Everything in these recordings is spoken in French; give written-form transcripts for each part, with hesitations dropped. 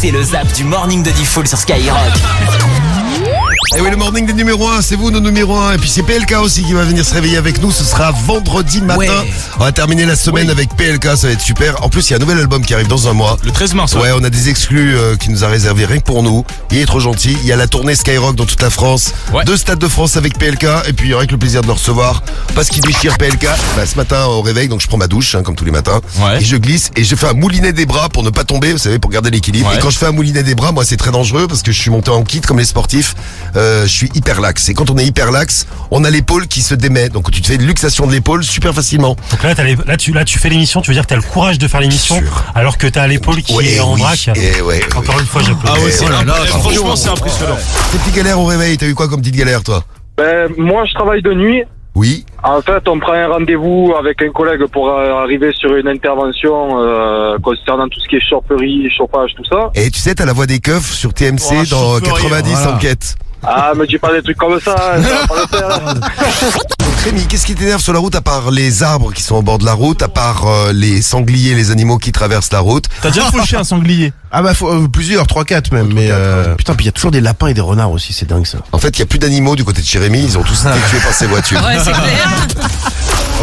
C'est le zap du morning de Diffoul sur Skyrock. Et oui, le morning des numéros 1, c'est vous nos numéros 1. Et puis c'est PLK aussi qui va venir se réveiller avec nous. Ce sera vendredi matin. Ouais. On va terminer la semaine avec PLK, ça va être super. En plus, il y a un nouvel album qui arrive dans un mois. Le 13 mars. Ouais, on a des exclus qui nous a réservé rien que pour nous. Il est trop gentil. Il y a la tournée Skyrock dans toute la France. Ouais. 2 stades de France avec PLK. Et puis il y aura que le plaisir de le recevoir. Parce qu'il déchire PLK. Ce matin au réveil, donc je prends ma douche, comme tous les matins. Ouais. Et je glisse et je fais un moulinet des bras pour ne pas tomber, vous savez, pour garder l'équilibre. Ouais. Et quand je fais un moulinet des bras, moi c'est très dangereux parce que je suis monté en kit comme les sportifs. Je suis hyper lax. Et quand on est hyper lax, on a l'épaule qui se démet. Donc tu te fais une luxation de l'épaule super facilement. Donc là, tu fais l'émission, tu veux dire que t'as le courage de faire l'émission, Sûr. alors que t'as l'épaule qui est en vrac. Et ouais. Encore une fois, j'applaudis. Ah ouais, c'est bravo. franchement, c'est impressionnant. Tes petites galères au réveil, t'as eu quoi comme petite galère toi? Moi, je travaille de nuit. Oui. En fait, on prend un rendez-vous avec un collègue pour arriver sur une intervention concernant tout ce qui est choperie, chauffage, tout ça. Et tu sais, t'as la voix des keufs sur TMC dans 90 voilà. enquêtes. Ah, me dis pas des trucs comme ça, hein, ça va pas le faire. Donc Rémi, qu'est-ce qui t'énerve sur la route à part les arbres qui sont au bord de la route, à part les sangliers, les animaux qui traversent la route? T'as déjà fauché un sanglier? Ah bah plusieurs, 3-4 même, mais putain, puis il y a toujours des lapins et des renards aussi, c'est dingue ça. En fait, il y a plus d'animaux du côté de chez Rémi, ils ont tous été tués par ces voitures. Ouais, c'est clair.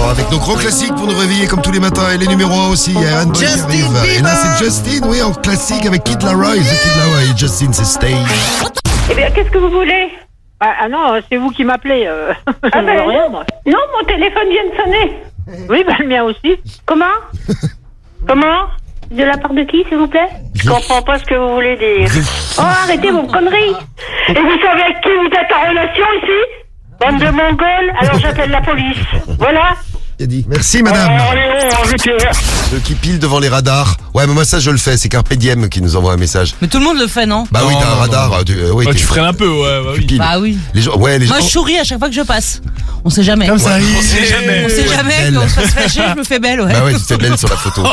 Oh, avec nos grands classiques pour nous réveiller comme tous les matins, et les numéros 1 aussi, il y a Aaron Boy qui arrive. Et là c'est Justin, oui, en classique avec Kid Laroi, The Kid Laroi et Justin, c'est Stay. Eh bien, qu'est-ce que vous voulez? Ah non, c'est vous qui m'appelez. Je Ah ne ben, veux rien, moi. non, mon téléphone vient de sonner. Oui, le mien aussi. Comment? De la part de qui, s'il vous plaît? Je comprends pas ce que vous voulez dire. Oh, arrêtez vos conneries. Et vous savez avec qui vous êtes en relation ici? Bande de Mongols, alors j'appelle la police. Voilà. Merci madame. Arrêtez. Ceux qui pilent devant les radars. Ouais, mais moi ça je le fais, c'est Carpe Diem qui nous envoie un message. Mais tout le monde le fait, non? Bah oui, Non, t'as un non, radar. Oui, Tu freines un peu, ouais, bah tu oui. piles. Bah oui. Les gens, ouais, les gens. Moi, je souris à chaque fois que je passe. On sait jamais. Comme ça Ouais. arrive. On sait jamais. On sait jamais, belle. quand on se fasse fâcher, je me fais belle, ouais. Bah ouais, tu t'es belle sur la photo.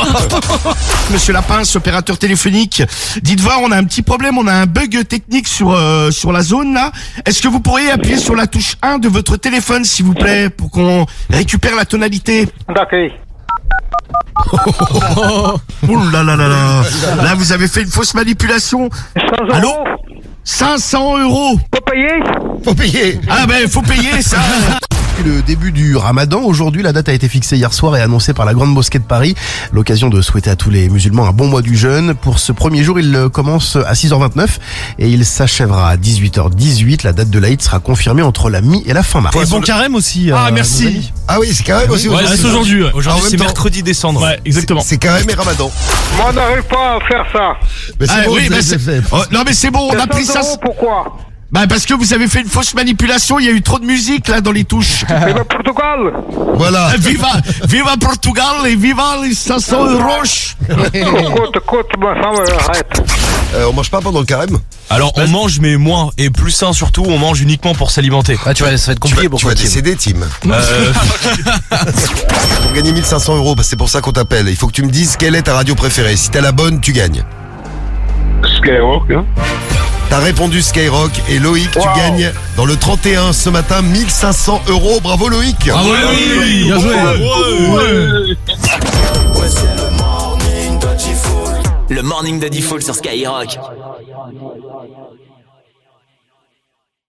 Monsieur Lapin, opérateur téléphonique, dites voir, on a un petit problème, on a un bug technique sur la zone là. Est-ce que vous pourriez appuyer sur la touche 1 de votre téléphone s'il vous plaît pour qu'on récupère la tonalité? D'accord. Ouh là là là là. Là vous avez fait une fausse manipulation. 100 Allô 500 €. Faut payer? Faut payer. Ah ben faut payer ça. Le début du Ramadan, aujourd'hui la date a été fixée hier soir et annoncée par la Grande Mosquée de Paris. L'occasion de souhaiter à tous les musulmans un bon mois du jeûne. Pour ce premier jour, il commence à 6h29 et il s'achèvera à 18h18. La date de l'Aïd sera confirmée entre la mi et la fin mars. Et bon carême aussi. Ah, nos merci. amis. Ah oui, c'est carême aussi. Ouais, c'est aujourd'hui. Ouais. En Aujourd'hui, même c'est temps. mercredi décembre. Ouais, exactement. C'est carême et Ramadan. Moi, on n'arrive pas à faire ça. Mais c'est Ah bon, oui, vous bah, avez c'est- fait. Oh, non mais c'est bon, on a pris 100 ça. euros, pourquoi? Bah parce que vous avez fait une fausse manipulation, il y a eu trop de musique là dans les touches. Mais le Portugal. Voilà. Viva Portugal et viva les 500 €. Écoute, ma femme, arrête. On mange pas pendant le carême? Alors, on mange, mais moins. Et plus sain surtout, on mange uniquement pour s'alimenter. Ah, ça va être compliqué pour Tu vas décéder, Tim. Pour gagner 1500 €, parce que c'est pour ça qu'on t'appelle. Il faut que tu me dises quelle est ta radio préférée. Si t'as la bonne, tu gagnes. Skyrock, hein. T'as répondu Skyrock et Loïc, tu gagnes dans le 31 ce matin 1500 €. Bravo Loïc. Bravo, oui, bien joué. Le morning de Diffoul sur Skyrock.